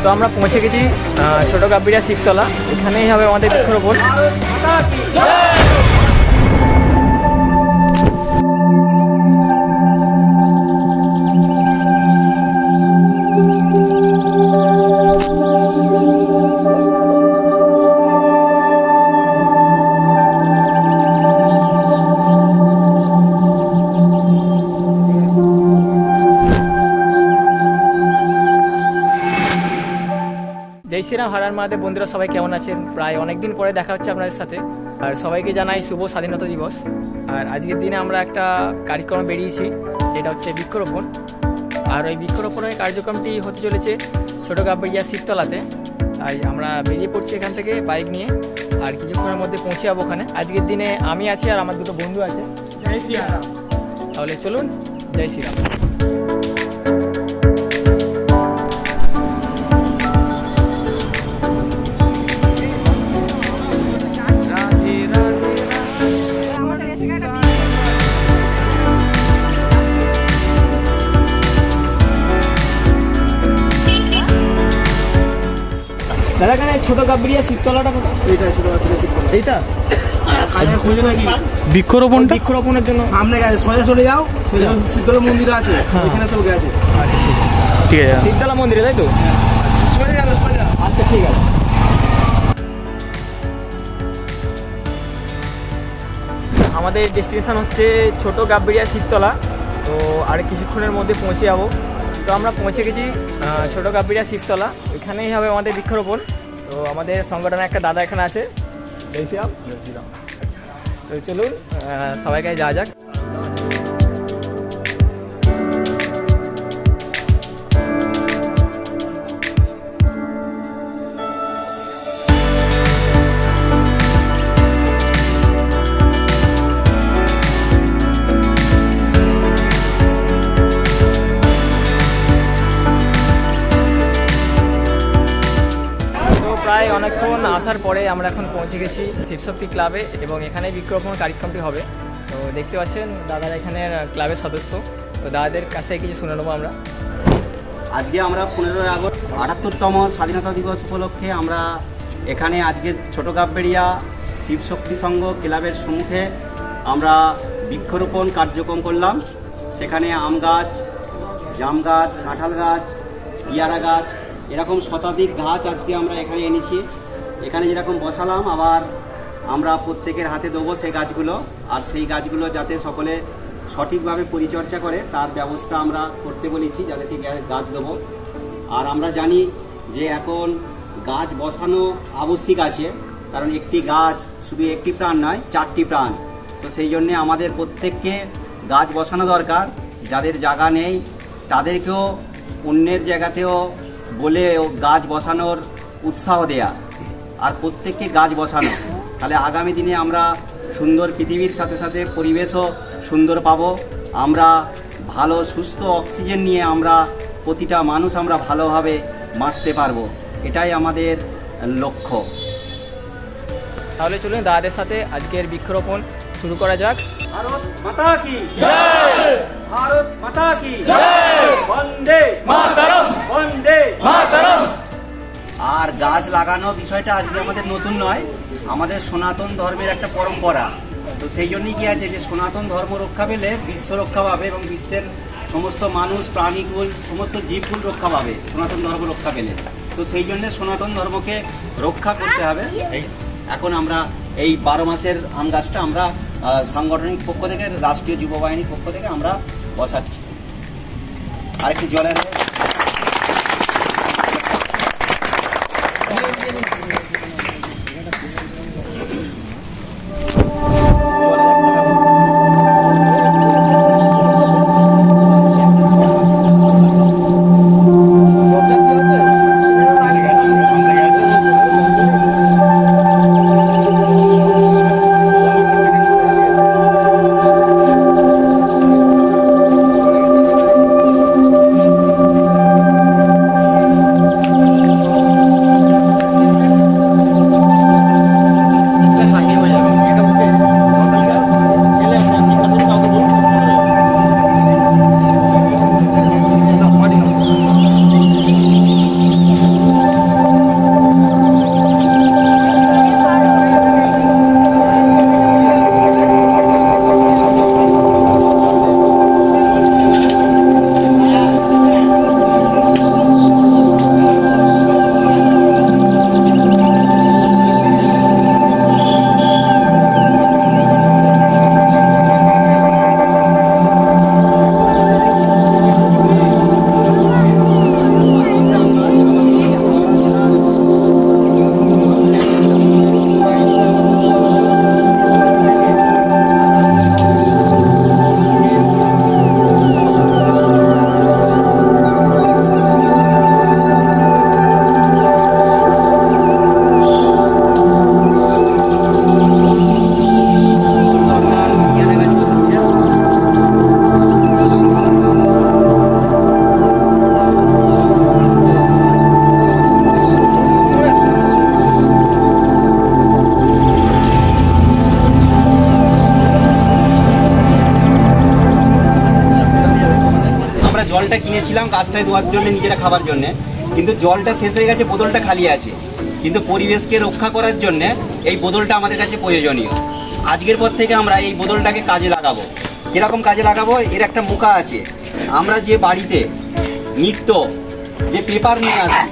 তো আমরা পৌঁছে গেছি ছোট গাব্বিড়িয়া শিবতলা। এখানেই হবে আমাদের বৃক্ষরোপণ। জয় শ্রীরাম, হারার মহাদেব। বন্ধুরা সবাই কেমন আছেন? প্রায় অনেকদিন পরে দেখা হচ্ছে আপনাদের সাথে। আর সবাইকে জানাই শুভ স্বাধীনতা দিবস। আর আজকের দিনে আমরা একটা কার্যক্রম বেরিয়েছি, যেটা হচ্ছে বৃক্ষরোপণ। আর ওই বৃক্ষরোপণের কার্যক্রমটি হতে চলেছে ছোট গাব্বিড়িয়া শিবতলাতে। তাই আমরা বেরিয়ে পড়ছি এখান থেকে বাইক নিয়ে, আর কিছুক্ষণের মধ্যে পৌঁছে যাবো ওখানে। আজকের দিনে আমি আছি আর আমার দুটো বন্ধু আছে। জয় শ্রীরাম। তাহলে চলুন, জয় শ্রীরাম। দাদা, কেন ছোট গাব্বিড়িয়া শিবতলাটা এইটা বৃক্ষরোপণের জন্য সামনে গেছে, সোজা চলে যাও, শিবতলা মন্দির আছে, এখানে সব গেছে। ঠিক আছে, শিবতলা মন্দিরে, তাই তো? সোজা যাবে, সোজা। আচ্ছা, ঠিক আছে। আমাদের ডেস্টিনেশন হচ্ছে ছোট গাব্বিড়িয়া শিবতলা। তো আর কিছুক্ষণের মধ্যে পৌঁছে যাবো। তো আমরা পৌঁছে গেছি ছোট গাব্বিড়িয়া শিবতলা। এখানেই হবে আমাদের বৃক্ষরোপণ। তো আমাদের সংগঠনের একটা দাদা এখানে আছে। জয় শ্রীরাম। তো চলুন সবাইকে যাওয়া যাক। প্রায় অনেকক্ষণ আসার পরে আমরা এখন পৌঁছে গেছি শিবশক্তি ক্লাবে, এবং এখানে বৃক্ষরোপণ কার্যক্রমটি হবে। তো দেখতে পাচ্ছেন দাদারা এখানে ক্লাবের সদস্য। তো দাদাদের কাছে কিছু শুনে নেবো আমরা। আজকে আমরা 15 আগস্ট 78তম স্বাধীনতা দিবস উপলক্ষে আমরা এখানে আজকে ছোট গাব্বিড়িয়া শিবশক্তি সংঘ ক্লাবের সম্মুখে আমরা বৃক্ষরোপণ কার্যক্রম করলাম। সেখানে আম গাছ, জাম গাছ, কাঁঠাল গাছ, পিয়ারা গাছ, এরকম শতাধিক গাছ আজকে আমরা এখানে এনেছি। এখানে যেরকম বসালাম, আবার আমরা প্রত্যেকের হাতে দেবো সেই গাছগুলো। আর সেই গাছগুলো যাতে সকলে সঠিকভাবে পরিচর্যা করে তার ব্যবস্থা আমরা করতে বলেছি, যাদেরকে গাছ দেবো। আর আমরা জানি যে এখন গাছ বসানো আবশ্যিক আছে, কারণ একটি গাছ শুধু একটি প্রাণ নয়, 4টি প্রাণ। তো সেই জন্যে আমাদের প্রত্যেককে গাছ বসানো দরকার। যাদের জায়গা নেই তাদেরকেও অন্যের জায়গাতেও বলে গাছ বসানোর উৎসাহ দেয়া, আর প্রত্যেককে গাছ বসানো। তাহলে আগামী দিনে আমরা সুন্দর পৃথিবীর সাথে সাথে পরিবেশও সুন্দর পাবো। আমরা ভালো সুস্থ অক্সিজেন নিয়ে আমরা প্রতিটা মানুষ আমরা ভালোভাবে বাঁচতে পারবো, এটাই আমাদের লক্ষ্য। তাহলে চলুন দাদাদের সাথে আজকের বৃক্ষরোপণ শুরু করা যাক। ভারত মাতা কি জয়! ভারত মাতা কি জয়! বন্দে মাতরম! বন্দে মাতরম! আর গাছ লাগানো বিষয়টা আজকে আমাদের নতুন নয়, আমাদের সনাতন ধর্মের একটা পরম্পরা। তো সেই জন্যই কি আছে যে সনাতন ধর্ম রক্ষা পেলে বিশ্ব রক্ষা পাবে, এবং বিশ্বের সমস্ত মানুষ, প্রাণীকুল, সমস্ত জীবকুল রক্ষা পাবে সনাতন ধর্ম রক্ষা পেলে। তো সেই জন্য সনাতন ধর্মকে রক্ষা করতে হবে। এখন আমরা এই 12 মাসের আম গাছটা আমরা সাংগঠনিক পক্ষ থেকে, রাষ্ট্রীয় যুব বাহিনীর পক্ষ থেকে আমরা বসাচ্ছি। আরেকটি জলের দিয়েছিলাম গাছটায় দেওয়ার জন্য, নিজেরা খাবার জন্য, কিন্তু জলটা শেষ হয়ে গেছে, বোতলটা খালি আছে। কিন্তু পরিবেশকে রক্ষা করার জন্য এই বোতলটা আমাদের কাছে প্রয়োজনীয়। আজকের পর থেকে আমরা এই বোতলটাকে কাজে লাগাবো। কীরকম কাজে লাগাবো? এর একটা মুখা আছে। আমরা যে বাড়িতে নিত্য যে পেপার নিয়ে আসি,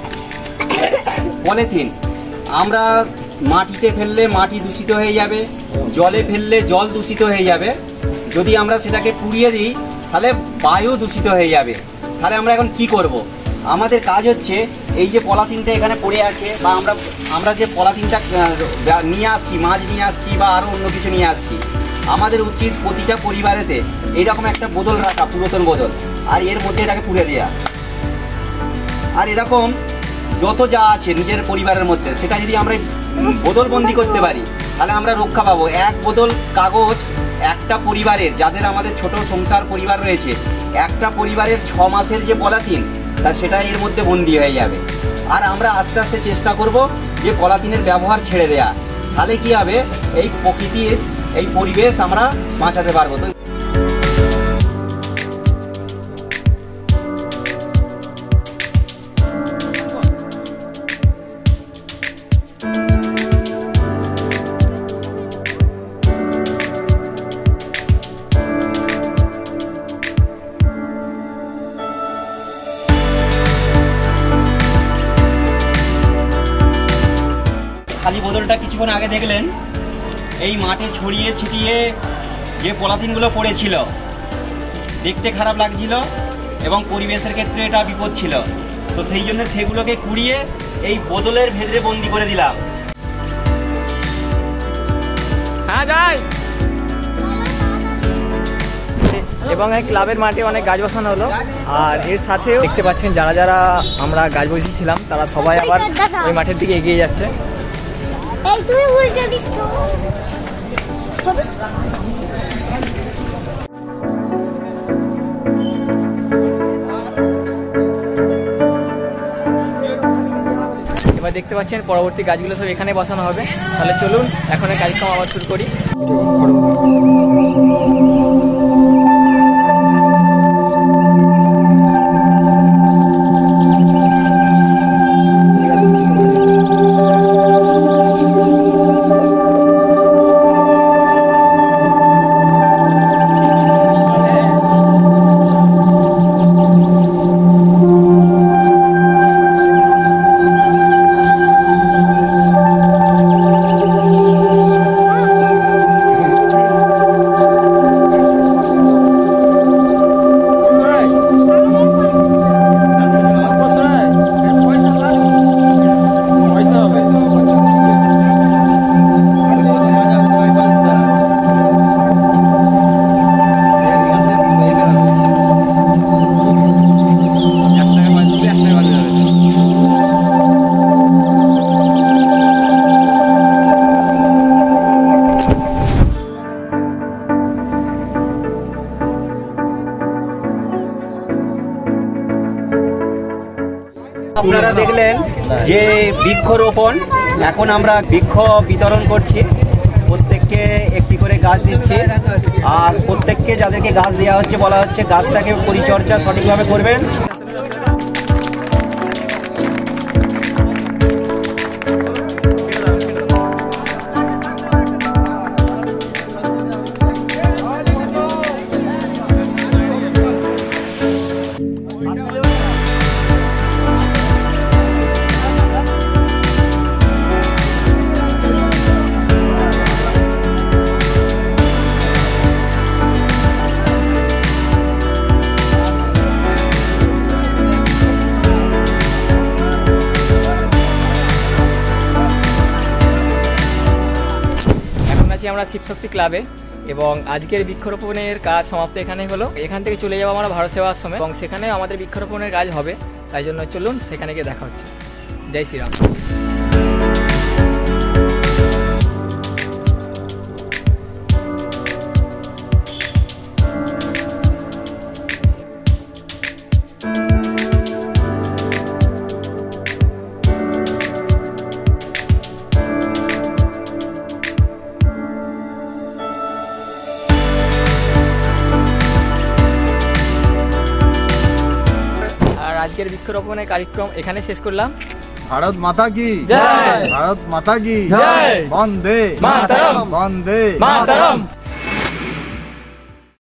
পলিথিন, আমরা মাটিতে ফেললে মাটি দূষিত হয়ে যাবে, জলে ফেললে জল দূষিত হয়ে যাবে। যদি আমরা সেটাকে পুড়িয়ে দিই তাহলে বায়ু দূষিত হয়ে যাবে। তাহলে আমরা এখন কি করব? আমাদের কাজ হচ্ছে এই যে পলিথিনটা এখানে পড়ে আছে, বা আমরা যে পলিথিনটা নিয়ে আসছি, মাছ নিয়ে আসছি বা আরও অন্য কিছু নিয়ে আসছি, আমাদের উচিত প্রতিটা পরিবারেতে এইরকম একটা বোতল রাখা, পুরাতন বোতল, আর এর মধ্যে এটাকে পুড়ে দেওয়া। আর এরকম যত যা আছে নিজের পরিবারের মধ্যে, সেটা যদি আমরা বোতলবন্দি করতে পারি তাহলে আমরা রক্ষা পাবো। এক বোতল কাগজ একটা পরিবারের, যাদের আমাদের ছোট সংসার পরিবার রয়েছে, একটা পরিবারের 6 মাসের যে পলিথিন, তা সেটা এর মধ্যে বন্দি হয়ে যাবে। আর আমরা আস্তে আস্তে চেষ্টা করব যে পলিথিনের ব্যবহার ছেড়ে দেয়া। তাহলে কি হবে? এই প্রকৃতির এই পরিবেশ আমরা বাঁচাতে পারবো। তো খালি বোতলটা কিছুক্ষণ আগে দেখলেন এই মাঠে ছড়িয়ে ছিটিয়ে যে পলিথিনগুলো পড়েছিল, দেখতে খারাপ লাগছিল এবং পরিবেশের ক্ষেত্রে এটা বিপদ ছিল। তো সেই জন্য সেগুলোকে কুড়িয়ে এই বোতলের ভেতরে বন্দি করে দিলাম। হ্যাঁ যাই। এবং এই ক্লাবের মাঠে অনেক গাছ বসানো হলো, আর এর সাথেও দেখতে পাচ্ছেন যারা যারা আমরা গাছ বসিয়েছিলাম তারা সবাই আবার ওই মাঠের দিকে এগিয়ে যাচ্ছে। এই তুমি উল্টো দিচ্ছো। এবার দেখতে পাচ্ছেন পরবর্তী গাছগুলো সব এখানে বসানো হবে। তাহলে চলুন এখন এই কার্যক্রম আবার শুরু করি। আপনারা দেখলেন যে বৃক্ষরোপণ, এখন আমরা বৃক্ষ বিতরণ করছি, প্রত্যেককে একটি করে গাছ দিচ্ছি। আর প্রত্যেককে যাদেরকে গাছ দেওয়া হচ্ছে বলা হচ্ছে গাছটাকে পরিচর্যা সঠিকভাবে করবেন। আমরা শিবশক্তি ক্লাবে, এবং আজকের বৃক্ষরোপণের কাজ সমাপ্ত এখানে হলো। এখান থেকে চলে যাবো আমরা ভারত সেবা আশ্রমে, এবং সেখানে আমাদের বৃক্ষরোপণের কাজ হবে। তাই জন্য চলুন সেখানে গিয়ে দেখা হচ্ছে। জয় শ্রীরাম। আজকের বৃক্ষরোপণের কার্যক্রম এখানে শেষ করলাম। ভারত মাতা কি জয়। ভারত মাতা কি জয়। বন্দে মাতরম। বন্দে মাতরম।